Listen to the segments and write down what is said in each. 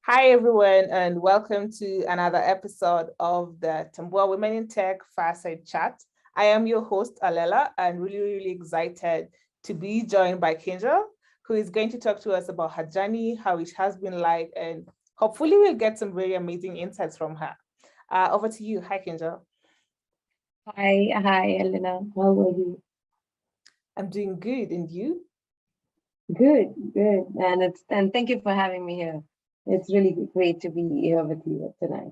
Hi, everyone, and welcome to another episode of the Tambua Women in Tech Fireside Chat. I am your host, Allela, and really excited to be joined by Kinjal, who is going to talk to us about her journey, how it has been like, and hopefully we'll get some very amazing insights from her. Over to you. Hi, Kinjal. Hi, Elena. How are you? I'm doing good, and you? Good. And thank you for having me here. It's really great to be here with you tonight.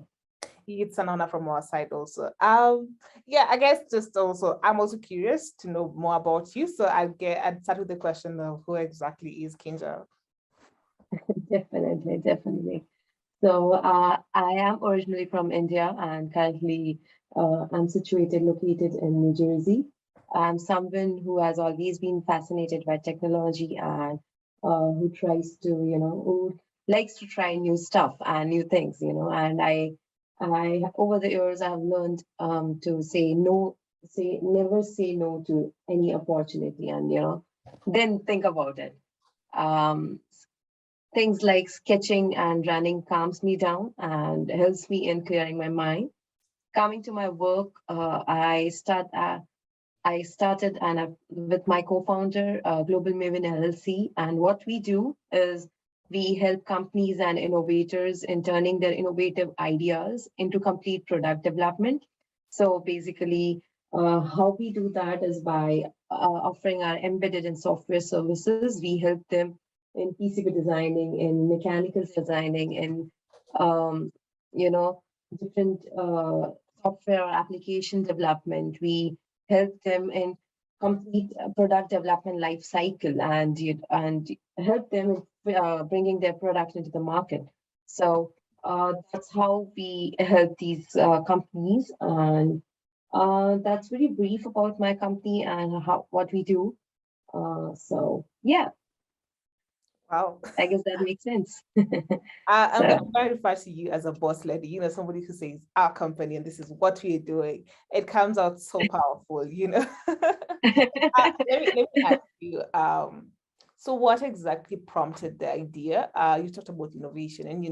It's an honor from our side also. Yeah, I guess just also I'm also curious to know more about you. So I'd start with the question of who exactly is Kinjal? Definitely. I am originally from India and currently I'm located in New Jersey. I'm someone who has always been fascinated by technology and who tries to, who likes to try new stuff and new things, and over the years, I've learned to never say no to any opportunity and, then think about it. Um, Things like sketching and running calms me down and helps me in clearing my mind. Coming to my work, I started with my co-founder, Global Mavin LLC, and what we do is we help companies and innovators in turning their innovative ideas into complete product development. So basically, how we do that is by offering our embedded and software services. We help them in PCB designing, in mechanical designing, in um, you know different software or application development. We help them in complete product development life cycle and help them in bringing their product into the market. So that's how we help these companies, and that's very brief about my company and how what we do. Yeah, Wow. I guess that makes sense. I'm So going to refer to you as a boss lady, somebody who says our company and this is what we're doing. It comes out so powerful. Let me ask you, so what exactly prompted the idea? You talked about innovation and,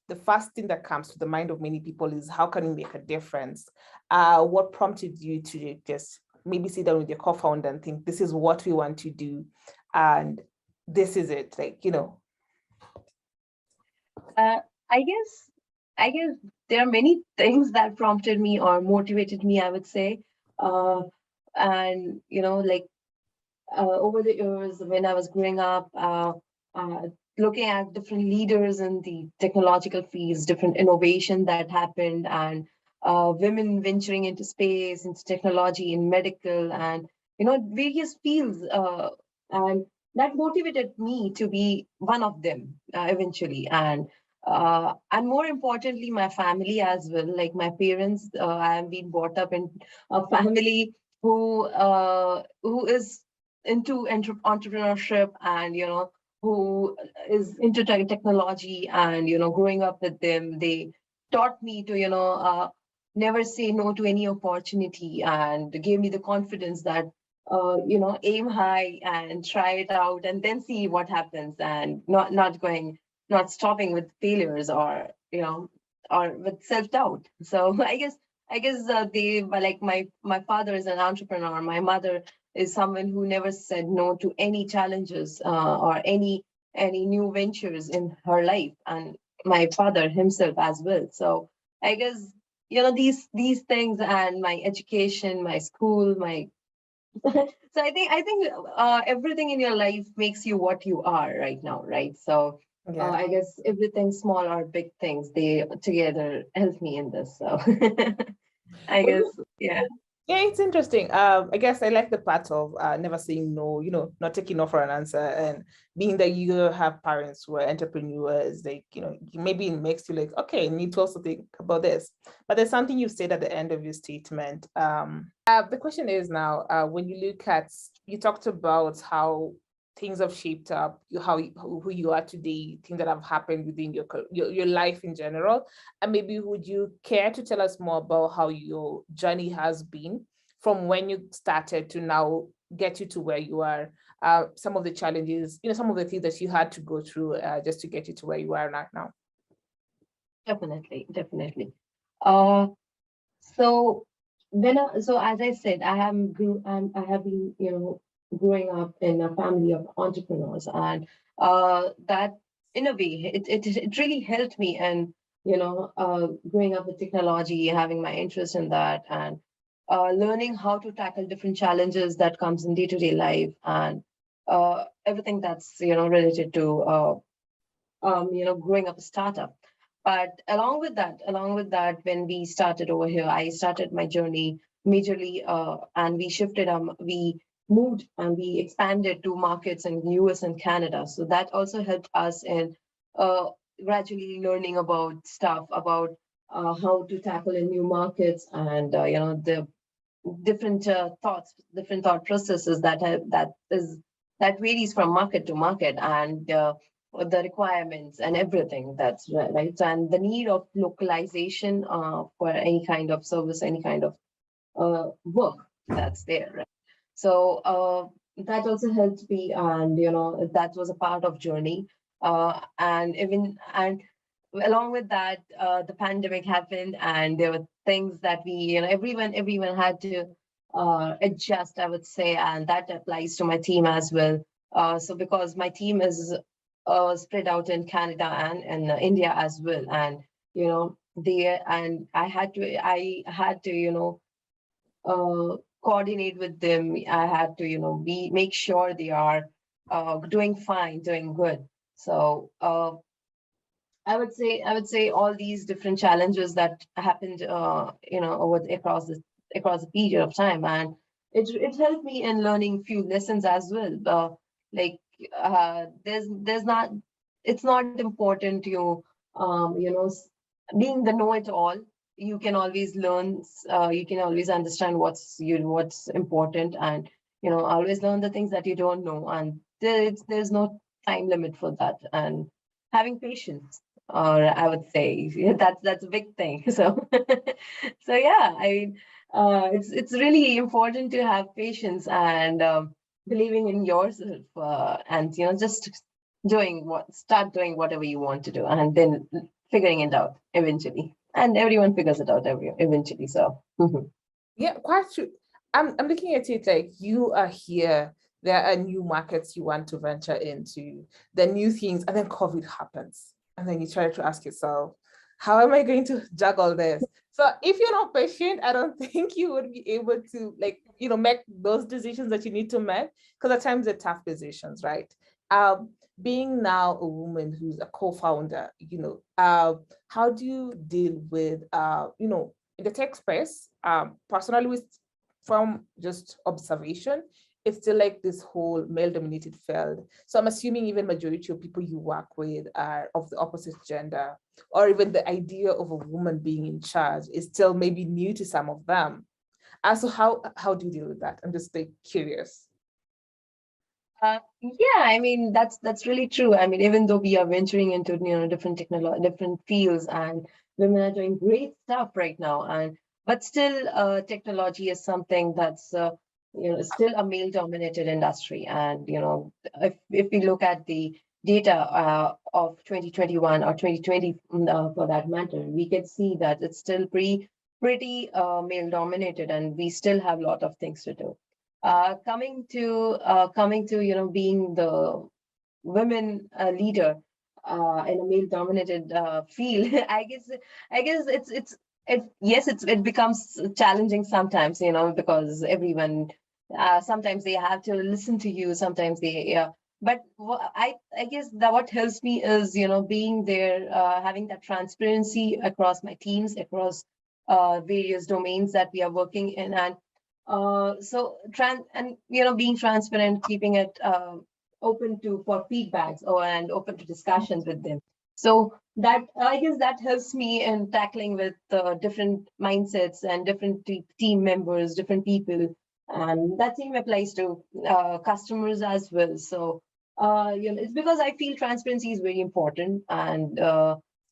the first thing that comes to the mind of many people is how can we make a difference? What prompted you to just maybe sit down with your co-founder and think, this is what we want to do and this is it, uh, I guess I guess there are many things that prompted me or motivated me, I would say. Uh, and like over the years when I was growing up, uh, looking at different leaders in the technological fields, different innovation that happened, and women venturing into space, into technology, in medical, and various fields, and that motivated me to be one of them eventually, and more importantly, my family as well. Like my parents, I have been brought up in a family who is into entrepreneurship and who is into technology, and growing up with them, they taught me to never say no to any opportunity and gave me the confidence that aim high and try it out and then see what happens, and not stopping with failures or or with self-doubt. So I guess they like my father is an entrepreneur. My mother is someone who never said no to any challenges or any new ventures in her life, and my father himself as well. So I guess these things and my education, my school, my so I think everything in your life makes you what you are right now, right? So yeah. I guess everything, small or big things, they together help me in this. So I guess, yeah. Yeah, it's interesting. I guess I like the part of never saying no, not taking no for an answer, and being that you have parents who are entrepreneurs, like, maybe it makes you like, okay, I need to also think about this. But there's something you said at the end of your statement. The question is now, when you look at, you talked about how things have shaped up who you are today, things that have happened within your life in general. And maybe would you care to tell us more about how your journey has been from when you started to now get you to where you are? Some of the challenges, some of the things that you had to go through just to get you to where you are right now. Definitely, definitely. Uh, so so as I said, I have been, growing up in a family of entrepreneurs, and that in a way, it really helped me, and growing up with technology, having my interest in that, and learning how to tackle different challenges that comes in day-to-day life, and everything that's related to growing up a startup. But along with that, when we started over here, I started my journey majorly, and we moved and we expanded to markets in US and Canada. So that also helped us in uh, gradually learning about stuff about how to tackle in new markets, and the different different thought processes that varies from market to market, and the requirements and everything that's right, and the need of localization for any kind of service, any kind of work that's there. Right? So that also helped me, and that was a part of journey. And along with that, the pandemic happened, and there were things that everyone had to adjust, I would say, and that applies to my team as well. So because my team is spread out in Canada and in India as well, and I had to coordinate with them. I had to be make sure they are doing fine, doing good. So I would say all these different challenges that happened, across the period of time, and it helped me in learning few lessons as well. Like there's not it's not important to being the know it all. You can always learn. You can always understand what's important, and always learn the things that you don't know. And there's no time limit for that. And having patience, or I would say that's a big thing. So, so yeah, it's really important to have patience, and believing in yourself, and just start doing whatever you want to do, and then figuring it out eventually. And everyone figures it out eventually. So, Yeah, quite true. I'm looking at it like you are here. There are new markets you want to venture into, the new things, and then COVID happens. And then you try to ask yourself, how am I going to juggle this? So if you're not patient, I don't think you would be able to make those decisions that you need to make, because at times they're tough decisions, right? Being now a woman who's a co-founder, how do you deal with in the tech space, personally, from just observation, it's still like this whole male-dominated field. So I'm assuming even majority of people you work with are of the opposite gender, or even the idea of a woman being in charge is still maybe new to some of them. So how do you deal with that? I'm just like curious. yeah, I mean that's really true. I mean, even though we are venturing into different fields, and women are doing great stuff right now, and but still, technology is something that's still a male-dominated industry. And if we look at the data of 2021 or 2020, for that matter, we can see that it's still pretty male-dominated, and we still have a lot of things to do. Coming to being the women leader in a male dominated field. I guess it becomes challenging sometimes, because everyone sometimes they have to listen to you, sometimes they but I guess that what helps me is being there, having that transparency across my teams, across various domains that we are working in. And being transparent, keeping it open to for feedbacks, and open to discussions with them. So that, I guess, that helps me in tackling with different mindsets and different team members, different people, and that same applies to customers as well. So it's because I feel transparency is very important, and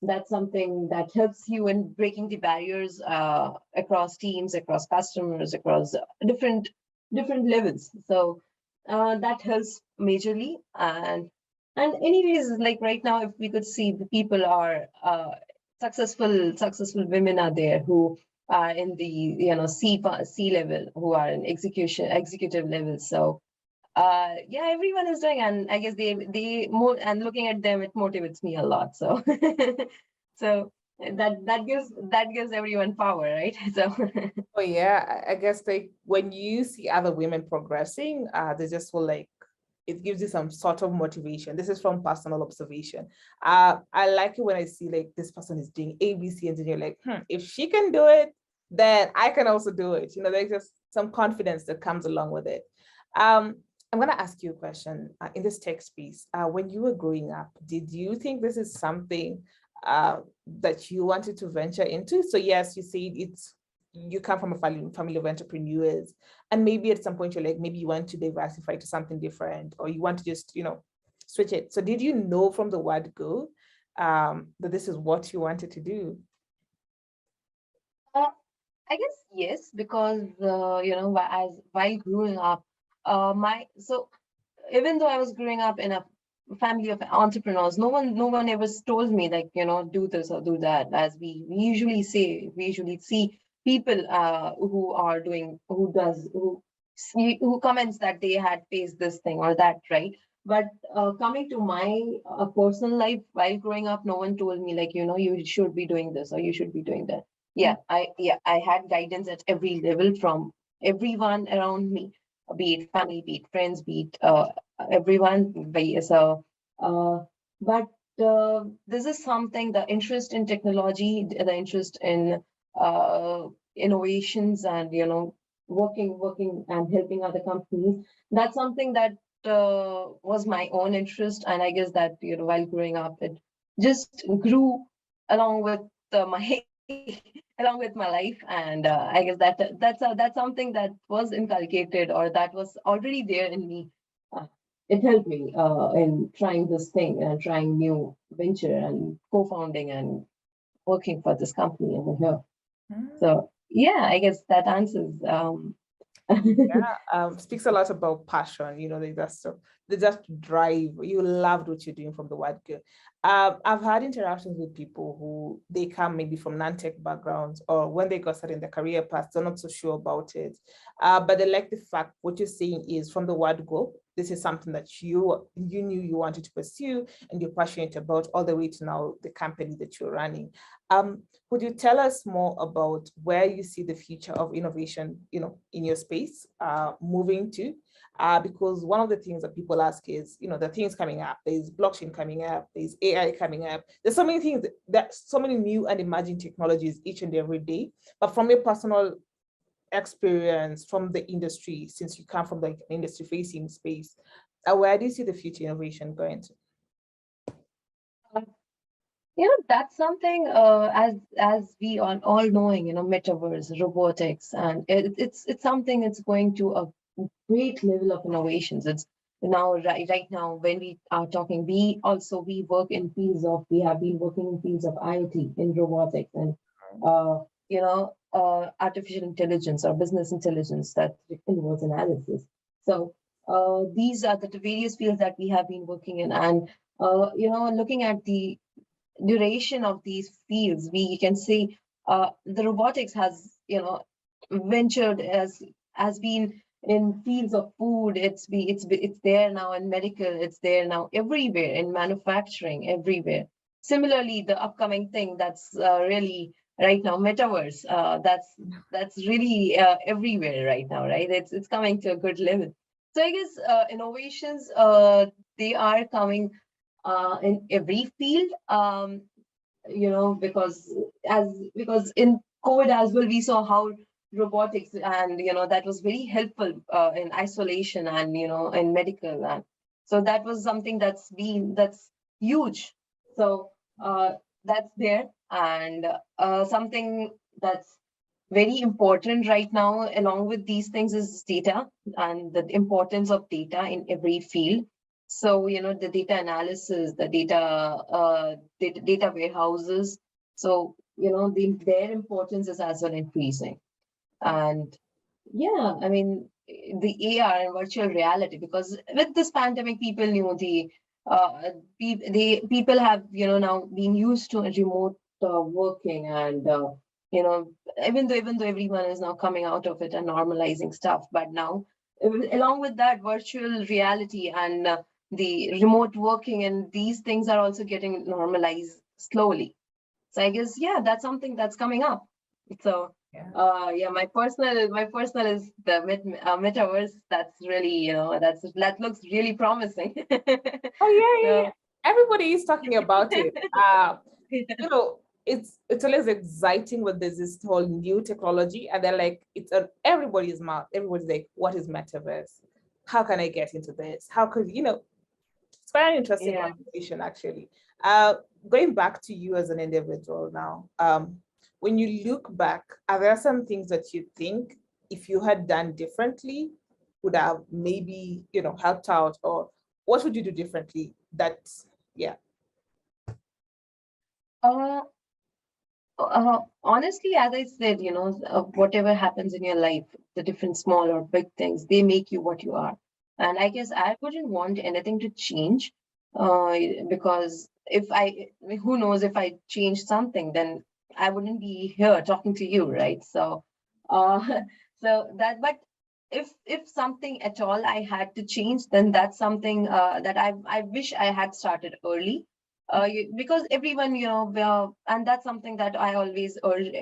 that's something that helps you in breaking the barriers across teams, across customers, across different levels. So that helps majorly. And anyways, like right now, if we could see, the people are successful women are there who are in the C level, who are in executive level. So yeah, everyone is doing, and I guess they more, and looking at them, it motivates me a lot. So so that gives everyone power, right? So Oh yeah, I guess like when you see other women progressing, they just feel like it gives you some sort of motivation. This is from personal observation. I like it when I see like this person is doing ABC and then you're like, if she can do it, then I can also do it. You know, there's just some confidence that comes along with it. Um, I'm gonna ask you a question in this tech space. When you were growing up, did you think this is something uh, that you wanted to venture into? So yes, you say it's you come from a family of entrepreneurs, and maybe at some point you're like, maybe you want to diversify to something different, or you want to just, switch it. So did you know from the word go that this is what you wanted to do? uh, I guess yes, because as while growing up, my so even though I was growing up in a family of entrepreneurs, no one ever told me like, do this or do that. As we usually say, we usually see people who are doing, who comments that they had faced this thing or that, right? But coming to my personal life while growing up, no one told me like, you should be doing this or you should be doing that. I had guidance at every level from everyone around me, be it family, be it friends, be it everyone. So, but this is something, the interest in technology, the interest in innovations, and working and helping other companies. That's something that was my own interest, and I guess that while growing up, it just grew along with my along with my life, and I guess that's something that was inculcated, or that was already there in me. uh, it helped me in trying this thing and trying new venture and co-founding and working for this company over here. Mm. So yeah, I guess that answers. Yeah, speaks a lot about passion. They just drive. You loved what you're doing from the word go. I've had interactions with people who they come maybe from non-tech backgrounds, or when they got started in their career path, they're not so sure about it. But they like the fact what you're saying is from the word go. This is something that you knew you wanted to pursue and you're passionate about, all the way to now the company that you're running. Could you tell us more about where you see the future of innovation, in your space, moving to? Because one of the things that people ask is, the things coming up. There's blockchain coming up. There's AI coming up. There's so many things that so many new and emerging technologies each and every day. But from your personal experience from the industry, since you come from like an industry-facing space, where do you see the future innovation going to? That's something, as we all knowing, metaverse, robotics, and it's something that's going to a great level of innovations. It's now, right now, when we are talking, we work in fields of, we have been working in fields of IoT, in robotics, and artificial intelligence or business intelligence, that involves analysis. So these are the various fields that we have been working in, and looking at the duration of these fields, we can see the robotics has, ventured, has been in fields of food. It's there now in medical. It's there now everywhere in manufacturing, everywhere. Similarly, the upcoming thing that's really right now, metaverse. That's really everywhere right now, right? It's coming to a good level. So I guess innovations, they are coming in every field, because in COVID as well, we saw how robotics, and that was very helpful in isolation, and in medical, and so that was something that's huge. So that's there, and something that's very important right now along with these things is data, and the importance of data in every field. So the data analysis, the data warehouses. So their importance is as well increasing. And yeah, I mean, the AR and virtual reality, because with this pandemic, people knew people have now been used to remote working, and you know, even though everyone is now coming out of it and normalizing stuff, but now along with that virtual reality and the remote working and these things are also getting normalized slowly. So I guess, yeah, that's something that's coming up. So Yeah. yeah, my personal is the metaverse. That's really, that looks really promising. Oh yeah, yeah, yeah. So Everybody is talking about it. You know, it's always exciting when there's this whole new technology, and they're like, it's on everybody's mouth. Everybody's like, what is metaverse? How can I get into this? How could it's quite an interesting yeah. conversation actually. Uh, Going back to you as an individual now, when you look back, are there some things that you think if you had done differently would have maybe helped out, or what would you do differently? That yeah. Uh, Honestly, as I said, whatever happens in your life, the different small or big things, they make you what you are. And I guess I wouldn't want anything to change, because who knows, if I change something, then I wouldn't be here talking to you, right? So, uh, but if something at all I had to change, then that's something that I wish I had started early, because everyone, and that's something that I always urge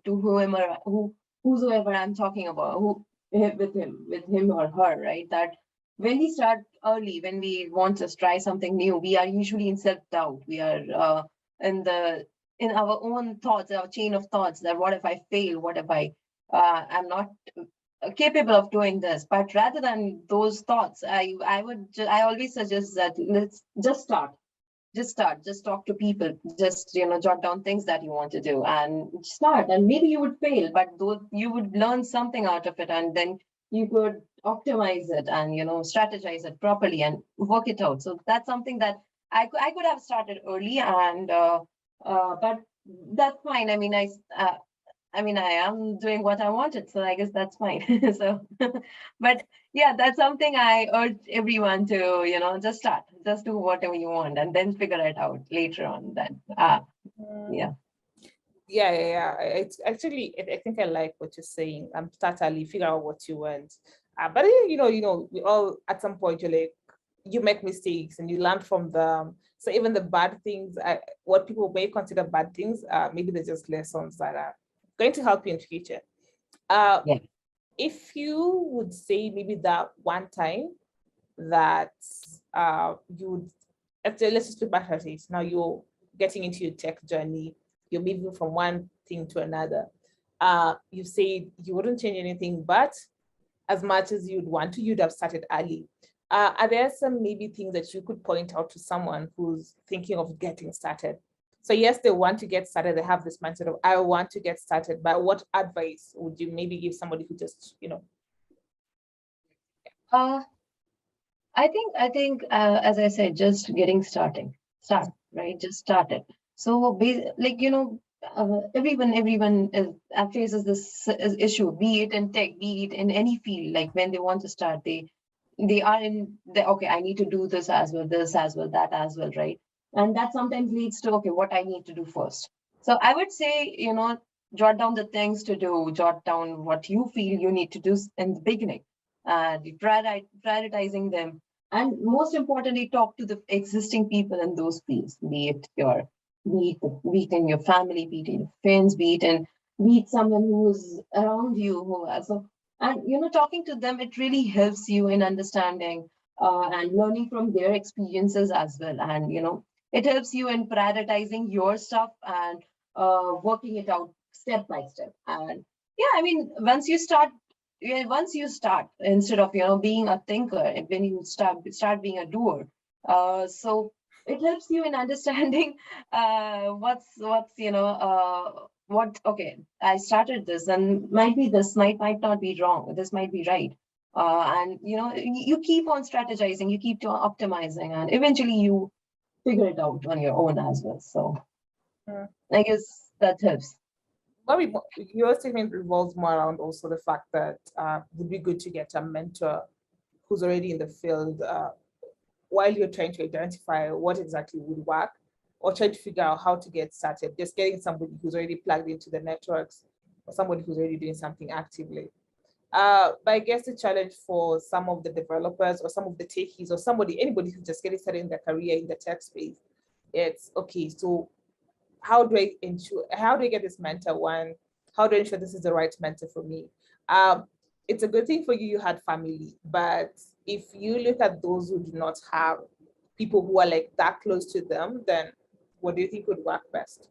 to whosoever I'm talking about, with him or her, right? That when we start early, when we want to try something new, we are usually in self-doubt. We are in the in our own thoughts, our chain of thoughts, that what if I fail? What if I'm not capable of doing this? But rather than those thoughts, I always suggest that let's just talk to people, just jot down things that you want to do and start, and maybe you would fail, but though you would learn something out of it, and then you could optimize it and strategize it properly and work it out. So that's something that I could have started early, and but that's fine. I am doing what I wanted, so I guess that's fine. So, but yeah, that's something I urge everyone to, just start, just do whatever you want, and then figure it out later on. Then, Mm, yeah, yeah, yeah, yeah. It's actually, I think I like what you're saying. Start early, figure out what you want. But we all at some point you're like, you make mistakes and you learn from them. So even the bad things, what people may consider bad things, maybe they're just lessons that are going to help you in the future. Uh, yeah. if you would say maybe that one time that you would, let's just look back at it. Now you're getting into your tech journey, you're moving from one thing to another. You say you wouldn't change anything, but as much as you'd want to, you'd have started early. Are there some maybe things that you could point out to someone who's thinking of getting started? So yes, they want to get started. They have this mindset of, I want to get started, but what advice would you maybe give somebody who just, Uh, I think, as I said, just getting start, right? Just start it. So, like everyone faces this issue, be it in tech, be it in any field. Like when they want to start, they are in the okay. I need to do this as well, that as well, right? And that sometimes leads to okay, what I need to do first. So I would say, jot down the things to do, jot down what you feel you need to do in the beginning, and prioritizing them, and most importantly, talk to the existing people in those fields, be it in your family, be it in your friends, be it someone who's around you who has so, and talking to them, it really helps you in understanding and learning from their experiences as well, and it helps you in prioritizing your stuff and working it out step by step. And yeah, once you start, instead of being a thinker, and when you start being a doer, so it helps you in understanding what's what okay, I started this, and this might not be wrong, this might be right. And you keep on strategizing, you keep optimizing, and eventually you figure it out on your own as well. So uh, I guess that helps. Maybe your statement revolves more around also the fact that it would be good to get a mentor who's already in the field while you're trying to identify what exactly would work. or trying to figure out how to get started, just getting somebody who's already plugged into the networks or somebody who's already doing something actively. But I guess the challenge for some of the developers or some of the techies or anybody who's just getting started in their career in the tech space, it's okay, so how do I get this mentor one? How do I ensure this is the right mentor for me? It's a good thing for you had family, but if you look at those who do not have people who are like that close to them, then what do you think would work best?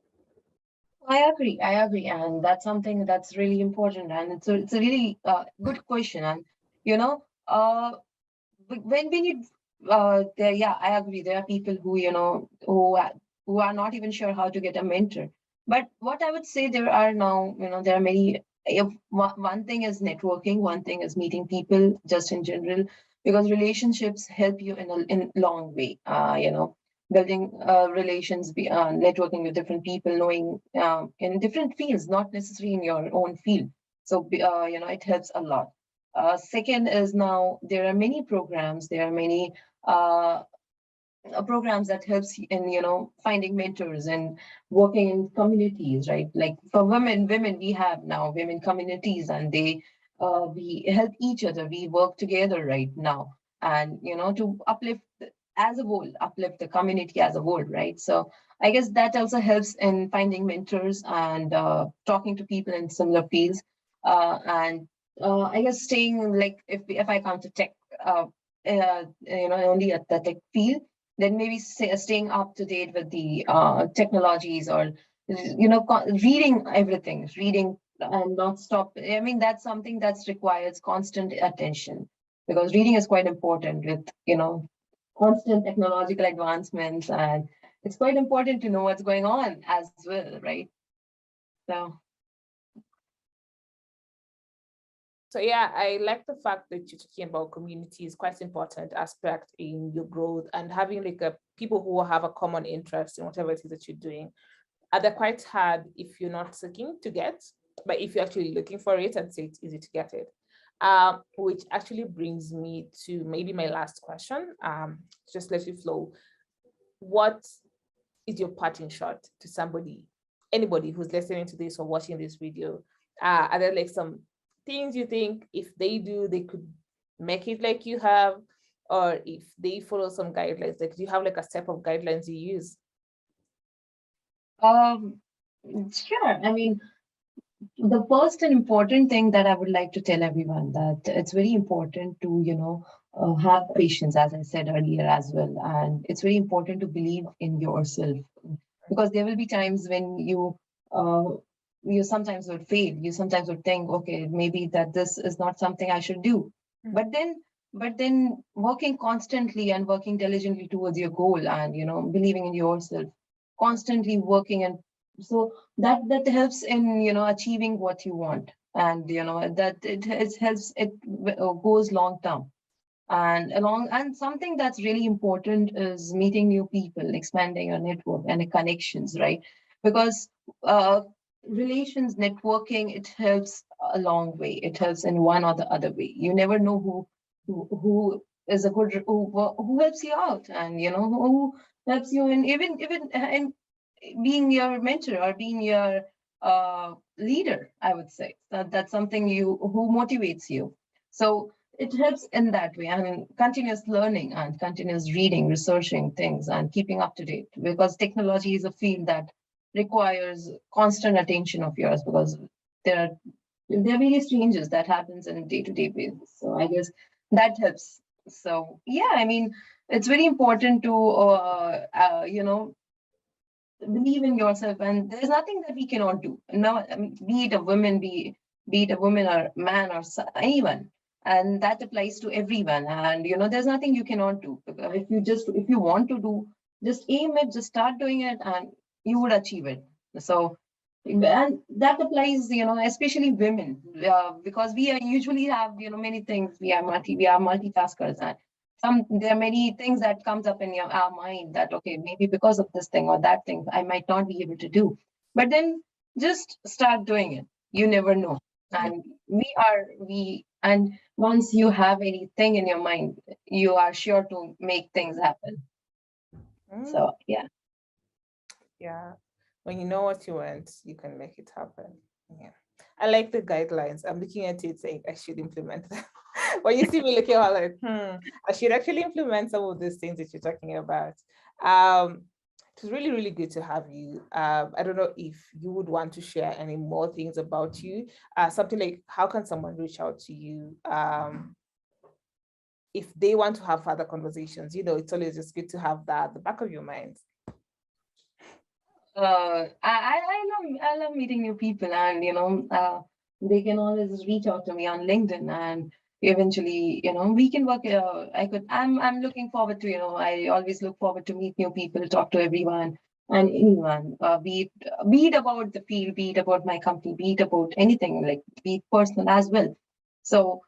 I agree. I agree, and that's something that's really important, and it's a really good question. And you know, when you there, yeah, I agree. There are people who who are not even sure how to get a mentor. But what I would say, there are now, there are many. If one thing is networking, one thing is meeting people just in general, because relationships help you in long way. Building relations, networking with different people, knowing in different fields, not necessarily in your own field. So it helps a lot. Second is, now there are many programs, there are many programs that helps in finding mentors and working in communities, right? Like for women we have now women communities, and we help each other, we work together right now, and to uplift as a whole, uplift the community as a whole, right? So I guess that also helps in finding mentors and talking to people in similar fields, and I guess staying, like, if I come to tech, only at the tech field, then maybe staying up to date with the technologies, or reading everything, reading and not stop. I mean, that's something that's requires constant attention, because reading is quite important with constant technological advancements, and it's quite important to know what's going on as well, right? So So yeah, I like the fact that you're talking about community is quite important aspect in your growth, and having like a people who have a common interest in whatever it is that you're doing. And they're quite hard if you're not seeking to get, but if you're actually looking for it, and say it's easy to get it. Which actually brings me to maybe my last question. Just let you flow. What is your parting shot to anybody who's listening to this or watching this video? Are there like some things you think if they do, they could make it like you have, or if they follow some guidelines, like do you have like a set of guidelines you use? um sure. I mean, the first and important thing that I would like to tell everyone, that it's very important to have patience, as I said earlier as well, and it's very important to believe in yourself, because there will be times when uh, you sometimes would fail, you sometimes would think, okay, maybe that this is not something I should do, but then working constantly and working diligently towards your goal, and believing in yourself, constantly working, and so that helps in achieving what you want, and that it helps, it goes long term. And something that's really important is meeting new people, expanding your network and connections, right? Because uh, relations, networking, it helps a long way, it helps in one or the other way. You never know who is a good, who helps you out, and who helps you in, even in being your mentor or being your leader, I would say. That's something who motivates you. So it helps in that way. I mean, continuous learning and continuous reading, researching things, and keeping up to date, because technology is a field that requires constant attention of yours, because there are various changes that happens in a day-to-day basis. So I guess that helps. So yeah, I mean, it's very important to believe in yourself, and there's nothing that we cannot do. No, I mean, be it a woman, be it a woman or man or anyone, and that applies to everyone. And there's nothing you cannot do. If you want to do, just aim it, just start doing it, and you would achieve it. So, and that applies, especially women, because we are usually have many things. We are multitaskers, and there are many things that comes up in our mind, that okay, maybe because of this thing or that thing I might not be able to do, but then just start doing it. You never know. And and once you have anything in your mind, you are sure to make things happen. Mm. So yeah. Yeah. When you know what you want, you can make it happen. Yeah. I like the guidelines. I'm looking at it saying I should implement them. When you see me looking, I'm like, I should actually implement some of these things that you're talking about. Um, it was really, really good to have you. I don't know if you would want to share any more things about you. Something like how can someone reach out to you? If they want to have further conversations, it's always just good to have that at the back of your mind. I love meeting new people, and they can always reach out to me on LinkedIn, and eventually we can work. I'm looking forward to I always look forward to meet new people, talk to everyone and anyone, be it about the field, be it about my company, be it about anything, like be it personal as well. So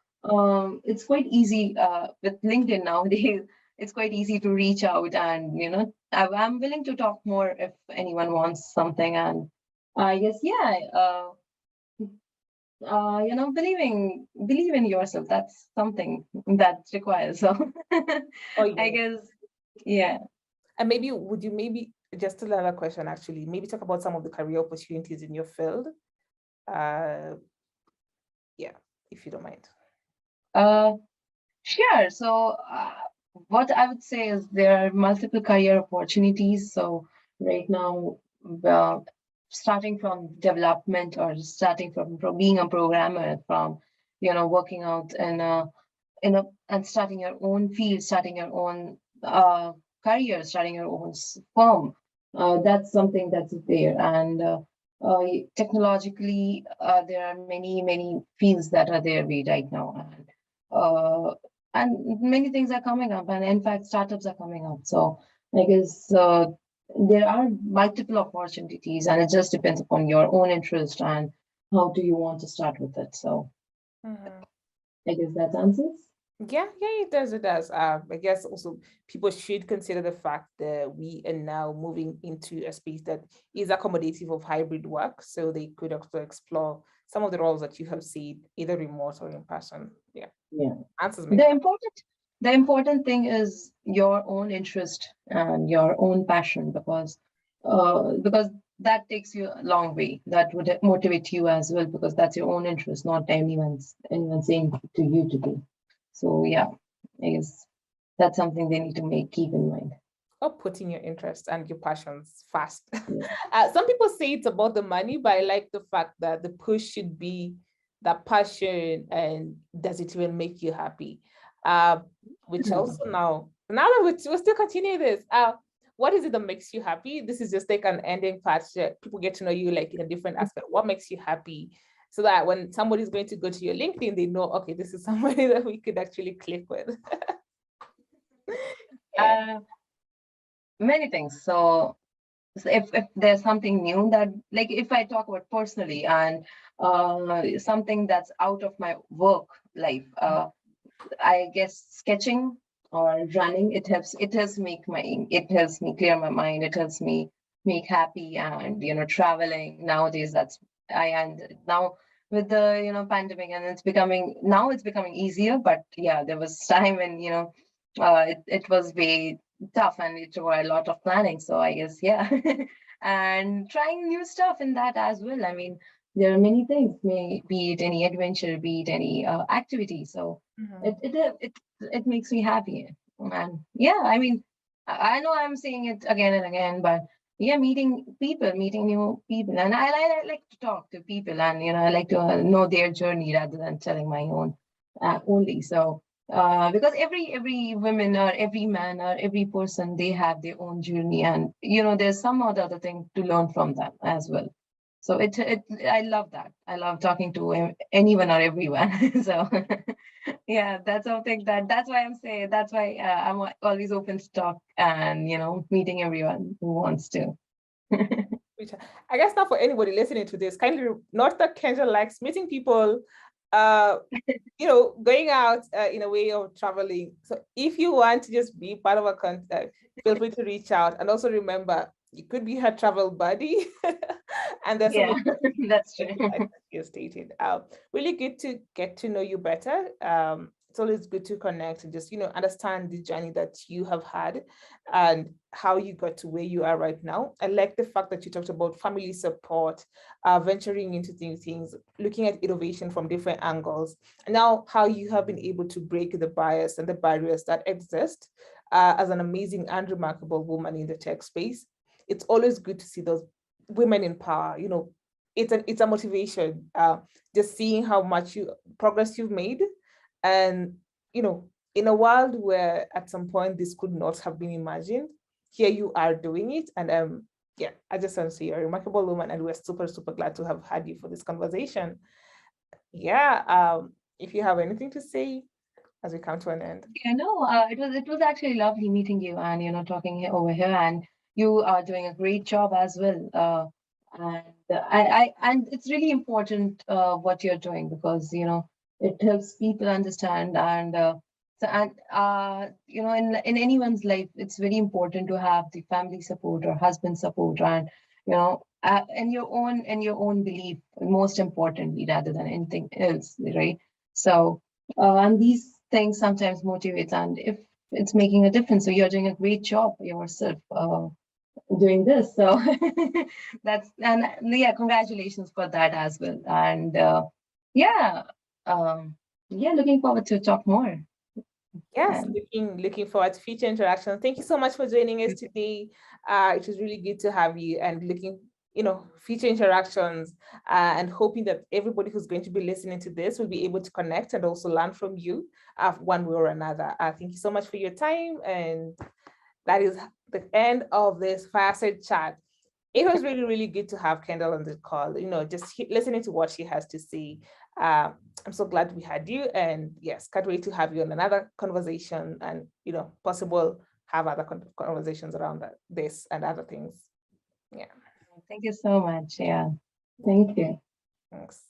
it's quite easy with LinkedIn nowadays. It's quite easy to reach out, and I'm willing to talk more if anyone wants something. And I guess, yeah, believe in yourself. That's something that requires. So Oh, I yeah. guess, yeah. And maybe would you maybe just another question actually, maybe talk about some of the career opportunities in your field? Yeah, if you don't mind. Uh, sure. So what I would say is there are multiple career opportunities. So right now, uh, starting from development, or starting from being a programmer, from working out and starting your own field, starting your own career, starting your own firm. That's something that's there. And uh, technologically, there are many fields that are there right now. Uh, and many things are coming up, and in fact startups are coming up. So I guess there are multiple opportunities, and it just depends upon your own interest and how do you want to start with it. So Mhm. I guess that answers. Yeah, it does. It does. I guess also people should consider the fact that we are now moving into a space that is accommodative of hybrid work. So they could also explore some of the roles that you have seen, either remote or in person. Yeah, Yeah. answers make The sense. important thing is your own interest and your own passion, because that takes you a long way. That would motivate you as well, because that's your own interest, not anyone saying to you to do. So yeah, I guess that's something they need to keep in mind. Or putting your interests and your passions fast. Yeah. Some people say it's about the money, but I like the fact that the push should be that passion and does it even make you happy? Uh, which also now that we'll still continue this. What is it that makes you happy? This is just like an ending part. People get to know you like in a different aspect. What makes you happy? So that when somebody's going to go to your LinkedIn, they know, okay, this is somebody that we could actually click with. Yeah. Uh, Many things. So if there's something new, that, like, if I talk about personally, and something that's out of my work life, I guess sketching or running, it helps me clear my mind, it helps me make happy. And traveling nowadays, that's I and now with the pandemic, and it's becoming easier. But yeah, there was time when it was way tough, and it required a lot of planning. So I guess, yeah. And trying new stuff in that as well. I mean, there are many things, be it any adventure, be it any activity. So Mhm. it makes me happy. And yeah, I mean, I know I'm saying it again and again, but yeah, meeting new people, and I like to talk to people, and I like to know their journey rather than telling my own only. So because every woman, or every man, or every person, they have their own journey, and there's some other thing to learn from them as well. So I love that. I love talking to anyone or everyone. So yeah, that's something that's why I'm saying, that's why I'm always open to talk, and meeting everyone who wants to. Which I guess not for anybody listening to this. Kindly not that Kinjal likes meeting people, going out in a way of traveling. So if you want to just be part of a contact, feel free to reach out. And also remember, you could be her travel buddy. And there's so Yeah, many that's true. like you stated. Really good to get to know you better. it's always good to connect and just, understand the journey that you have had and how you got to where you are right now. I like the fact that you talked about family support, venturing into things, looking at innovation from different angles, and now how you have been able to break the bias and the barriers that exist as an amazing and remarkable woman in the tech space. It's always good to see those women in power. It's a motivation. Just seeing how much progress you've made, and in a world where at some point this could not have been imagined, here you are doing it. And yeah, I just want to say you're a remarkable woman, and we're super, super glad to have had you for this conversation. Yeah, if you have anything to say as we come to an end. Yeah, no, it was actually lovely meeting you and talking over here, and you are doing a great job as well. And it's really important what you're doing, because it helps people understand. And in anyone's life, it's very important to have the family support or husband support, and and your own belief, most importantly, rather than anything else, right? So and these things sometimes motivate, and if it's making a difference, so you're doing a great job yourself doing this. So yeah, congratulations for that as well. And yeah, um, yeah, looking forward to talk more. Yes, And looking forward to future interactions. Thank you so much for joining us today. It was really good to have you, and looking, future interactions, and hoping that everybody who's going to be listening to this will be able to connect and also learn from you one way or another. Thank you so much for your time. And that is the end of this Fireside chat. It was really, really good to have Kendall on the call, just listening to what she has to say. I'm so glad we had you, and yes, can't wait to have you on another conversation, and possible have other conversations around this and other things. Yeah. thank you so much. Yeah, thank you. Thanks.